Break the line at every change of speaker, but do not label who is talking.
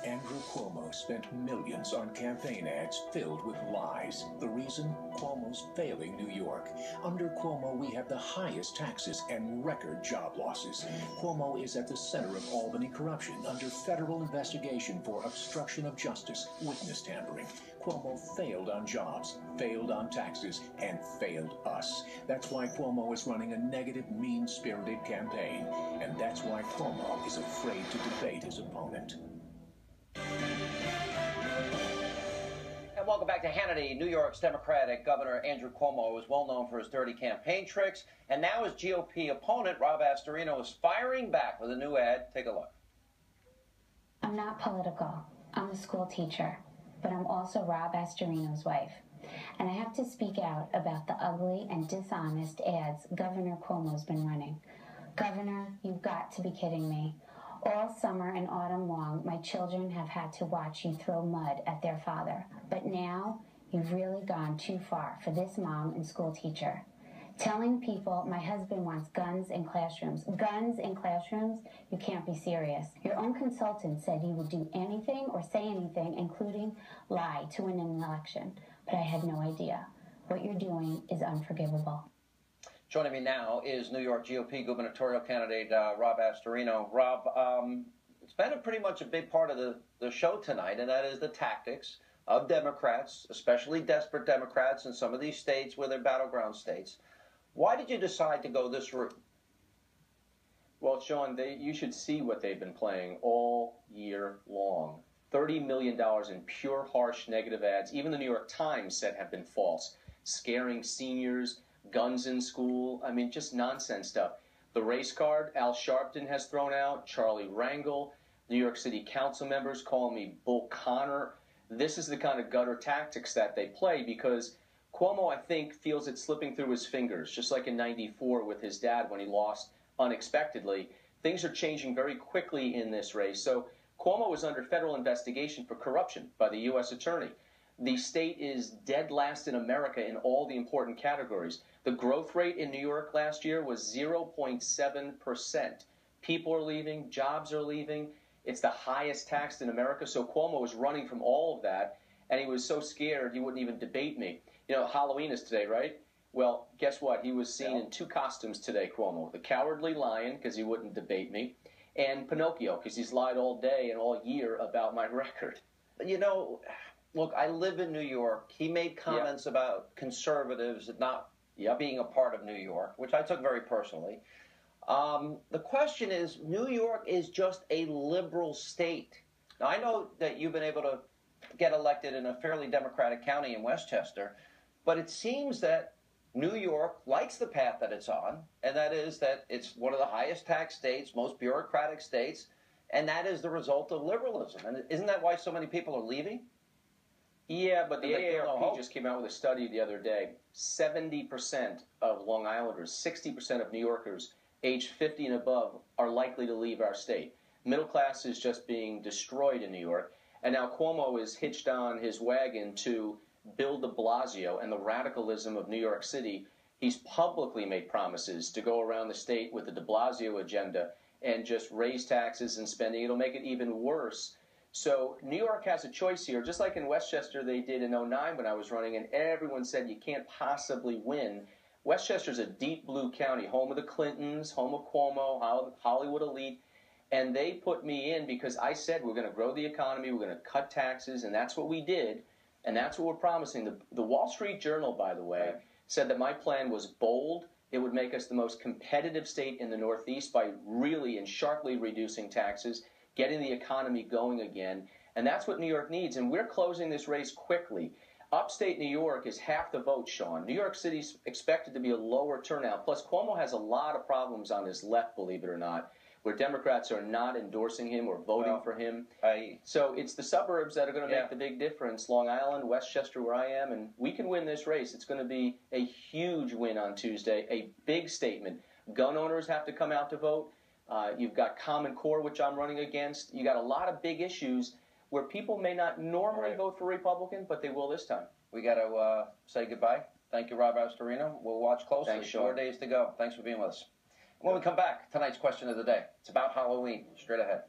Andrew Cuomo spent millions on campaign ads filled with lies. The reason? Cuomo's failing New York. Under Cuomo, we have the highest taxes and record job losses. Cuomo is at the center of Albany corruption under federal investigation for obstruction of justice, witness tampering. Cuomo failed on jobs, failed on taxes, and failed us. That's why Cuomo is running a negative, mean-spirited campaign. And that's why Cuomo is afraid to debate his opponent.
And welcome back to Hannity. New York's Democratic Governor Andrew Cuomo is well known for his dirty campaign tricks, and now his GOP opponent, Rob Astorino, is firing back with a new ad. Take a look.
I'm not political. I'm a school teacher, but I'm also Rob Astorino's wife. And I have to speak out about the ugly and dishonest ads Governor Cuomo's been running. Governor, you've got to be kidding me. All summer and autumn long, my children have had to watch you throw mud at their father. But now, you've really gone too far for this mom and school teacher. Telling people my husband wants guns in classrooms. Guns in classrooms? You can't be serious. Your own consultant said he would do anything or say anything, including lie, to win an election. But I had no idea. What you're doing is unforgivable.
Joining me now is New York GOP gubernatorial candidate Rob Astorino. Rob, it's been pretty much a big part of the show tonight, and that is the tactics of Democrats, especially desperate Democrats in some of these states where they're battleground states. Why did you decide to go this route?
Well, Sean, you should see what they've been playing all year long. $30 million in pure, harsh, negative ads. Even the New York Times said have been false. Scaring seniors, guns in school. I mean, just nonsense stuff. The race card Al Sharpton has thrown out, Charlie Rangel, New York City council members calling me Bull Connor. This is the kind of gutter tactics that they play because Cuomo, I think, feels it slipping through his fingers, just like in '94 with his dad when he lost unexpectedly. Things are changing very quickly in this race. So Cuomo is under federal investigation for corruption by the U.S. attorney. The state is dead last in America in all the important categories. The growth rate in New York last year was 0.7%. People are leaving, jobs are leaving. It's the highest taxed in America. So Cuomo was running from all of that, and he was so scared he wouldn't even debate me. You know, Halloween is today, right? Well, guess what? He was seen in two costumes today, Cuomo. The Cowardly Lion, because he wouldn't debate me, and Pinocchio, because he's lied all day and all year about my record.
You know, look, I live in New York. He made comments about conservatives not being a part of New York, which I took very personally. The question is, New York is just a liberal state. Now, I know that you've been able to get elected in a fairly Democratic county in Westchester, but it seems that New York likes the path that it's on, and that is that it's one of the highest tax states, most bureaucratic states, and that is the result of liberalism. And isn't that why so many people are leaving?
Yeah, but the AARP just came out with a study the other day. 70% of Long Islanders, 60% of New Yorkers aged 50 and above are likely to leave our state. Middle class is just being destroyed in New York. And now Cuomo is hitched on his wagon to build de Blasio and the radicalism of New York City. He's publicly made promises to go around the state with the de Blasio agenda and just raise taxes and spending. It'll make it even worse. So New York has a choice here, just like in Westchester they did in '09 when I was running, and everyone said you can't possibly win. Westchester's a deep blue county, home of the Clintons, home of Cuomo, Hollywood elite, and they put me in because I said we're going to grow the economy, we're going to cut taxes, and that's what we did, and that's what we're promising. The Wall Street Journal, by the way, said that my plan was bold. It would make us the most competitive state in the Northeast by really and sharply reducing taxes, getting the economy going again, and that's what New York needs, and we're closing this race quickly. Upstate New York is half the vote, Sean. New York City's expected to be a lower turnout. Plus, Cuomo has a lot of problems on his left, believe it or not, where Democrats are not endorsing him or voting for him. So it's the suburbs that are going to make the big difference. Long Island, Westchester, where I am, and we can win this race. It's going to be a huge win on Tuesday, a big statement. Gun owners have to come out to vote. You've got Common Core, which I'm running against. You got a lot of big issues where people may not normally vote for Republican, but they will this time.
We got to say goodbye. Thank you, Rob Astorino. We'll watch closely.
Thanks, Sean.
4 days to go. Thanks for being with us. When we come back, tonight's question of the day. It's about Halloween. Straight ahead.